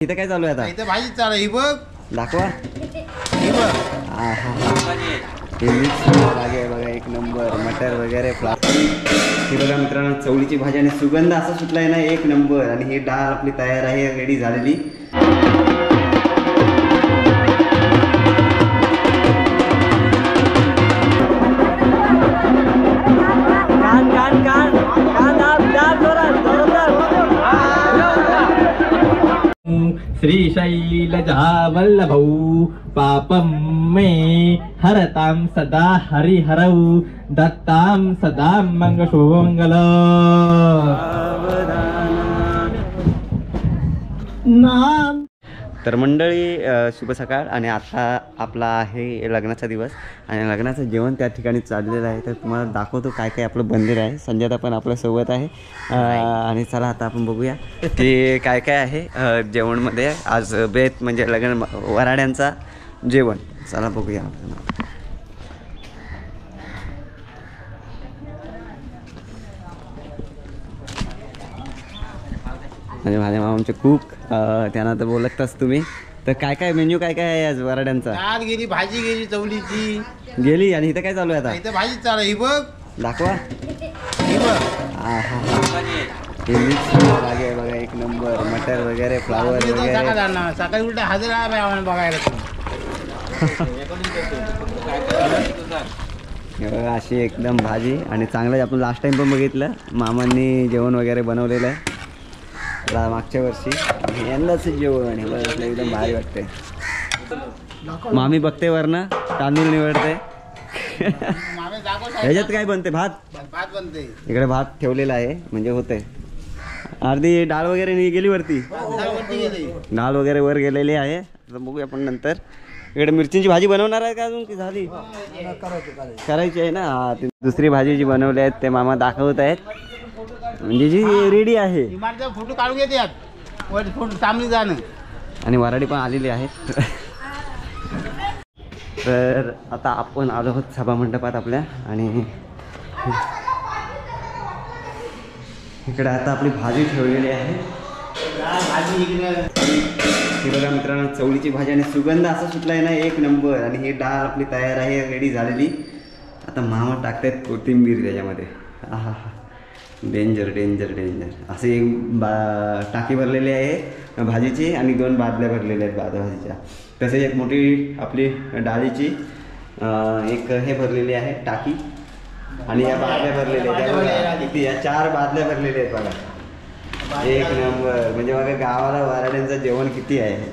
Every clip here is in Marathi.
इथे काय चालू आहे आता? इथे भाजी चालू ही बघ, दाखवा. ही बघ. हे मिक्स लागे बघा, एक नंबर. मटर वगैरे हे बघा मित्रांनो, चवळीची भाजी आणि सुगंध असा सुटलाय ना, एक नंबर. आणि ही डाळ आपली तयार आहे, रेडी झालेली. श्रीशैलजा वल्लभौ पापं मे हरतां सदा हरिहरौ दत्तां सदा मंगशोमंगल. तर मंडळी, शुभ सकाळ. आणि आता आपला आहे लग्नाचा दिवस आणि लग्नाचं जेवण त्या ठिकाणी चाललेलं आहे. तर तुम्हाला दाखवतो काय काय आपलं बनलेलं आहे. संजयदा पण आपल्यासोबत आहे. आणि चला आता आपण बघूया की काय काय आहे जेवणमध्ये आज. बेत म्हणजे लग्न वराड्यांचा जेवण. चला बघूया आपण. म्हणजे माझ्या मामाचे कुक, त्यांना तर बोलतच तुम्ही. तर काय काय मेन्यू काय काय आहे आज वराड्यांचा? डाळ गेली, भाजी गेली, चवलीची गेली. आणि इथं काय चालू आहे आता? इथे भाजी चालू ही बघ, दाखवा. ही बघ. हे मिक्स लागे बघा, एक नंबर. मटर वगैरे, फ्लावर वगैरे. सकाळी उलटा हजर आम्हाला बघायला. अशी एकदम भाजी. आणि चांगलं आपण लास्ट टाइम पण बघितलं, मामांनी जेवण वगैरे बनवलेलं आहे मागच्या वर्षी. यंदाच जेवण हे एकदम भारी वाटते. मामी बघते वरनं तांदूळ निवडते. ह्याच्यात काय बनते? भात. भात बनते इकडे. भात ठेवलेला आहे म्हणजे होते. अर्धी डाळ वगैरे गेली वरती. डाळ वगैरे वर गेलेली आहे. तर बघूया आपण नंतर. इकडे मिरचीची भाजी बनवणार आहे का अजून की झाली? करायची आहे ना. दुसरी भाजी जी बनवली आहेत ते मामा दाखवत आहेत, म्हणजे जी रेडी आहे. फोटो काढून घेते फोटो सामने जाणं. आणि वराडी पण आलेली आहेत. तर आता आपण आलो आहोत सभामंडपात आपल्या. आणि इकडे आता आपली भाजी ठेवलेली आहे. हे बघा मित्रांनो, चवळीची भाजी आणि सुगंध असा सुटलाय ना, एक नंबर. आणि ही डाळ आपली तयार आहे, रेडी झालेली. आता मामा टाकतायत कोथिंबीर त्याच्यामध्ये. हा, डेंजर डेंजर डेंजर. असे एक टाकी भरलेली आहे भाजीची आणि 2 बादल्या भरलेल्या आहेत भाजीच्या. तसेच एक मोठी आपली डाळीची एक हे भरलेली आहे टाकी. आणि या बादल्या भरलेल्या आहेत. किती? या 4 बादल्या भरलेल्या आहेत बघा, एक नंबर. म्हणजे बघा गावाला वराड्यांचं जेवण किती आहे.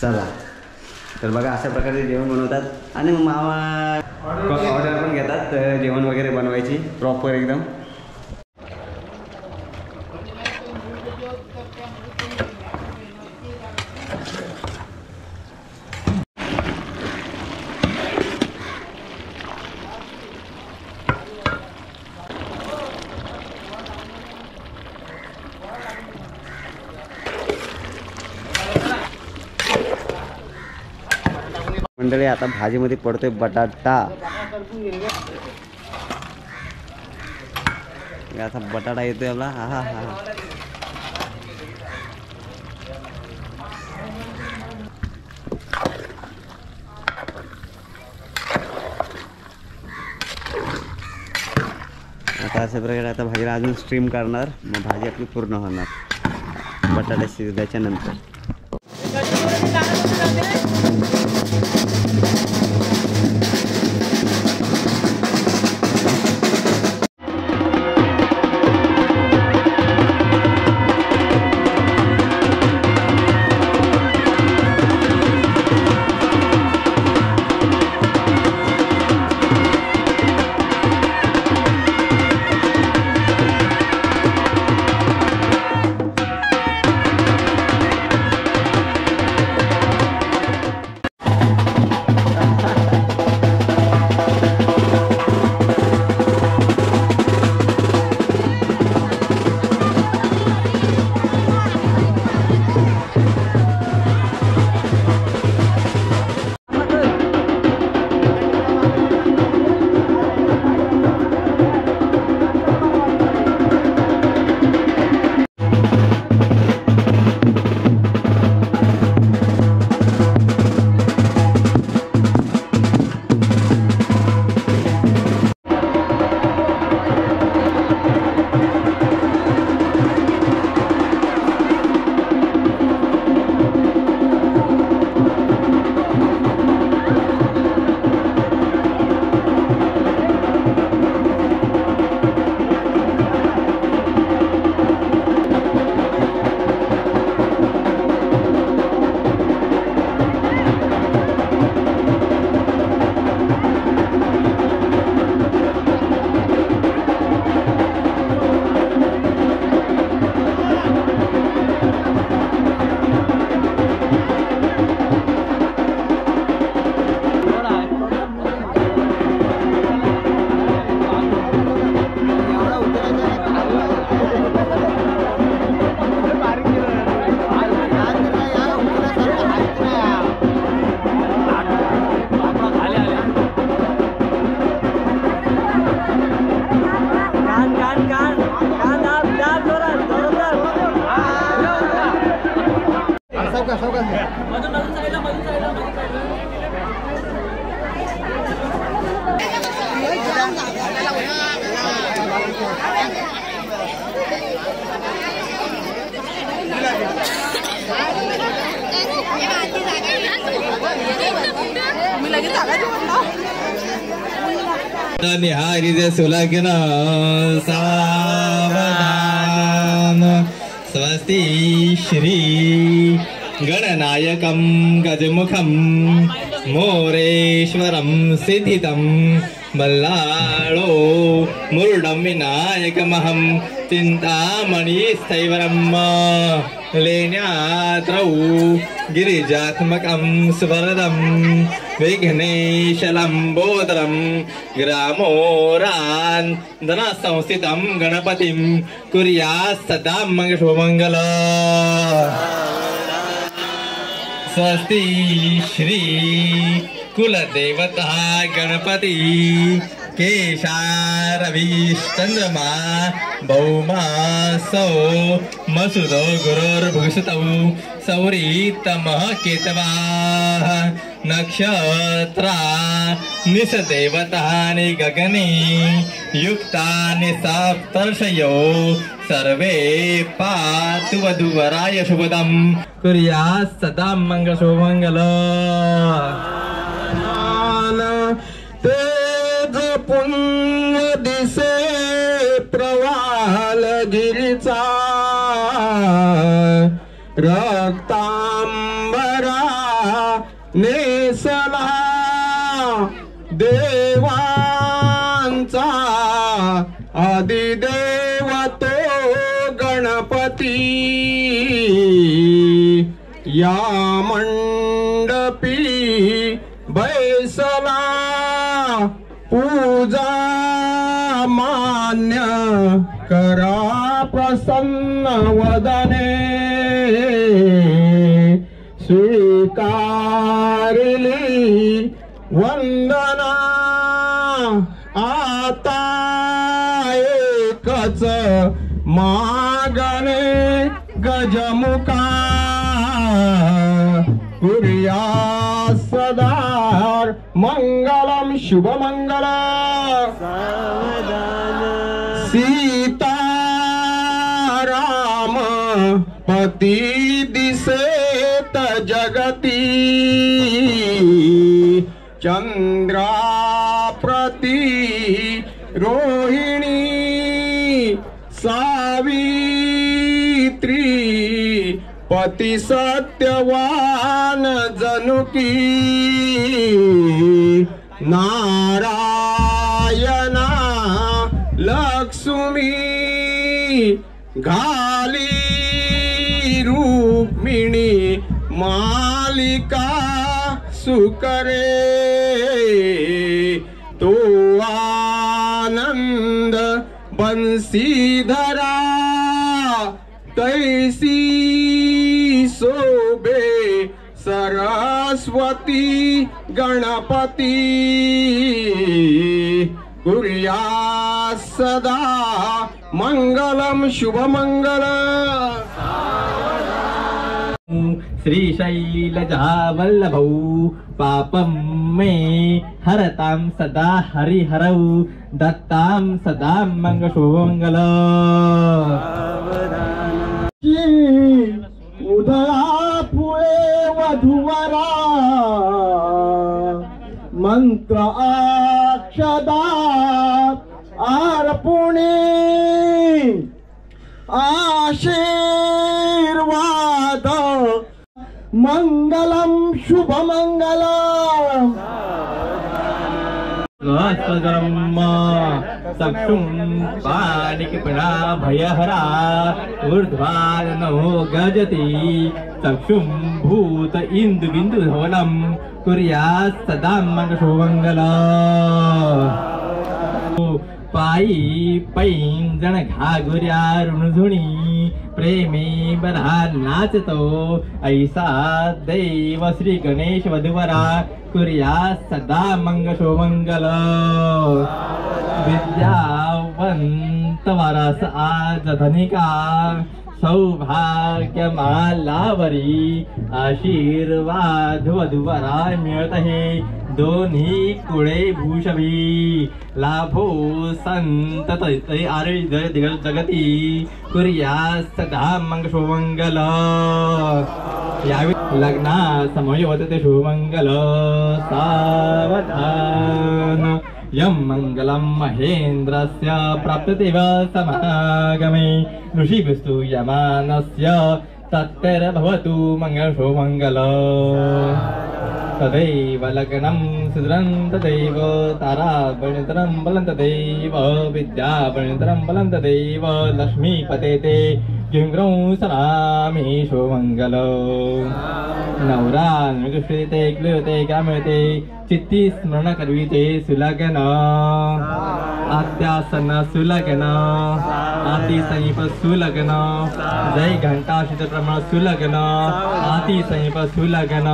चला तर बघा, अशा प्रकारे जेवण बनवतात. आणि मग मामा ऑर्डर पण घेतात जेवण वगैरे बनवायची प्रॉपर एकदम. मंडळी, आता भाजीमध्ये पडतोय बटाटा. असा बटाटा येतोय आपला. हा हा हा. आता अशा प्रकारे आता भाजीला अजून स्ट्रीम करणार, मग भाजी आपली पूर्ण होणार बटाटा शिजल्याच्या नंतर. मी लगेच सांगायचं म्हणलं निहारी जे सुलग्न सावधान स्वस्ति श्री गणनायकं गजमुखं मोरेश्वरं सिद्धितं बल्लाळो मुरुडं विनायकमहं चिन्तामणिस्थैवरं लेण्यात्रौ गिरिजात्मकं सुवरदं विघ्नेशलम्बोदरं ग्रामोरान्धनसंस्थितं गणपतिं कुर्यात् सदा शुभमङ्गल स्वस्ति श्री कुलदेवता गणपति केशारविश्चन्द्रमा भौमासौ मसुदो गुरुर्भुसतौ सौरीतमः केतवाः नक्षत्रा निसदेवतानि गगने युक्तानि सप्तर्षयो सर्वे पातु वधूवराय शुभदं कुर्यात् सदा मंगलशुभमङ्गल तेज पुण्य दिसे प्रवाल गिरीचा रक्तांबरा नेसला देवांचा आदिदेव तो गणपती या मंडपी बैसला पूजा मान्य करा प्रसन्न वदने स्वीकारली वंदना आता एकच मागणे गजमुखा कुर्या सदा मंगलम शुभमंगल सीताराम पती दिसेत जगती चंद्रा प्रती रोहिणी सावित्री पती सत्यवान जनुकी नारायणा लक्ष्मी घाली रुक्मिणी मालिका सुकरे तो आनंद बंसीधरा तैसी शोभे सरस्वती गणपती कुर्या सदा मंगलम शुभमंगल श्रीशैलजा वल्लभौ पापं मे हरतां सदा हरिहरौ दत्तां सदा मंगलशुभमंगल उदया फुले वधूवरा मंत्र अक्षदा अर्पुणे आशीर्वाद मंगलम शुभमंगलम चक्षुं पाणिकपणा भयहरा ऊर्ध्वानो गजति चक्षुं भूत इंदुबिंदु धवलं कुर्यात् सदा मंगलशुभमंगल पायी पैंजण घागुर्या ऋणधुणी प्रेमी बधा नाचतो ऐसा देव श्री गणेश वधूवरा कुर्यात् सदा मंगलशुभमंगल विद्यावंत वारस आज धनिका सौभाग्य मालावरी आशीर्वाद वधूवरा मिळत आहे दोन्ही कुळे भूषभी लाभो संतत आरोग्य जगती कुर्या सदा शुभमंगल यावेळी लग्ना समय होते शुभमंगल सावधान यम मंगलम महेंद्रस्य प्राप्तदेव समागमे ऋषिभिस्तु यमानस्य तत्तैर्भवतु मंगल शुभमंगल तदैव लग्नं सुदृं तदैव तारापणितरं बलं तदैव विद्यापणितरं बलं तदैव लक्ष्मीपते ते जिंग्रं सलामि शुभमंगल नवरा नृगुष्यते क्लियते कामयते चित्ती स्मरण करविते सुलग्न आद्यासन सुलग्न आदि संयप सुलग्न जय घंटा शीत प्रमाण सुलग्न आदि संयप सुलग्न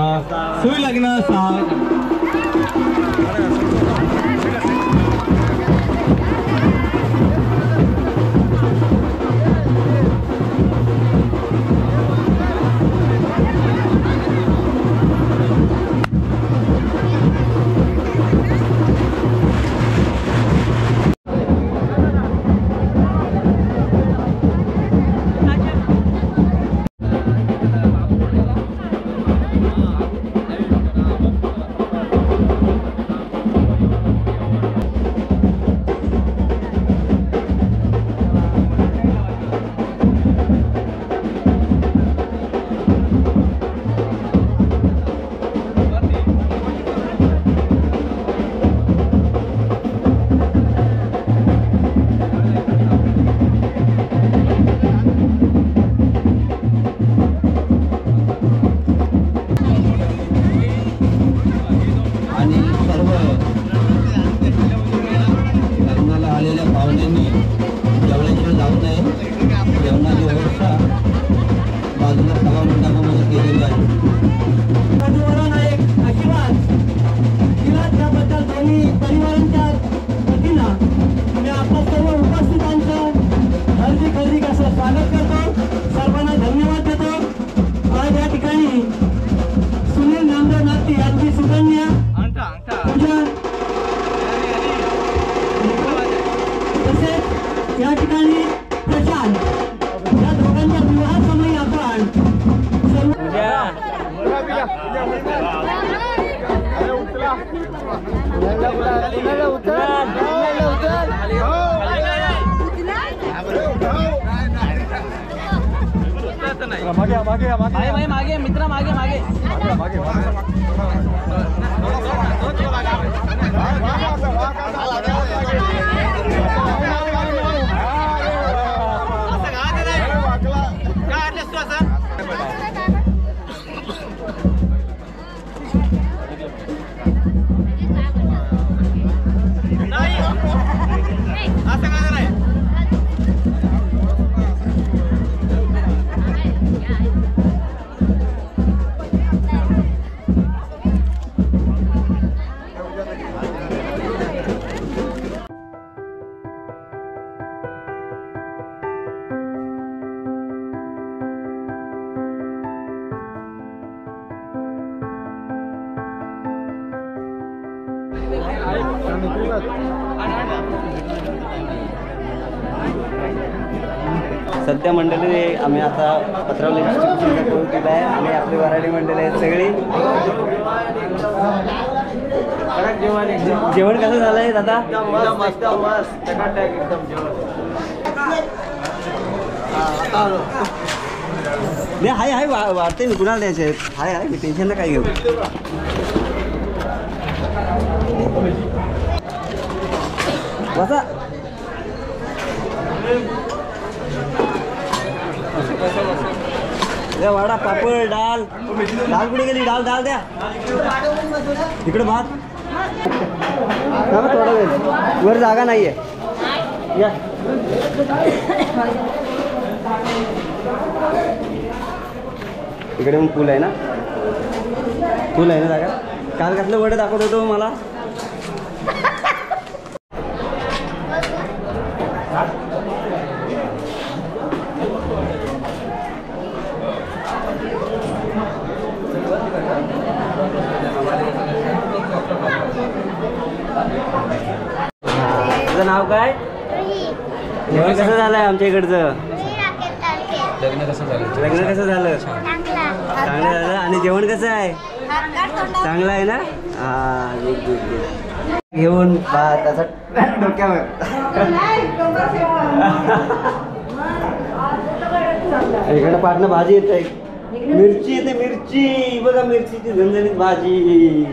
सुलग्न मागे मित्र मागे मागे सध्या मंडळी आम्ही आता पत्रावली डिस्ट्रिब्युशन करून दिलं आहे आणि आपली वराडी मंडळी आहेत सगळी. जेवण कसं झालं आहे दादा? हाय हाय वाढते मी कुणाला द्यायचे आहेत. हाय हाय मी टेन्शन ना काय घेऊ. बसा वाडा पापड डाल डाल कुठे गेली? डाल डाल द्या इकडे भात. थोडा वेळ वर जागा नाहीये. या इकडे मग पूल आहे ना? पूल आहे ना जागा? काल कसलं वडे दाखवत होतो मला. कसं झालंय आमच्या इकडचं लग्न कसं झालं? लग्न कसं झालं? चांगलं झालं. आणि जेवण कसं आहे? चांगलं आहे ना? हा गुड गुड गुड. घेऊन त्याचा डोक्यावर इकडं पाटणं भाजी येते, मिरची येते, मिरची बघा, मिरचीची झणझणीत भाजी.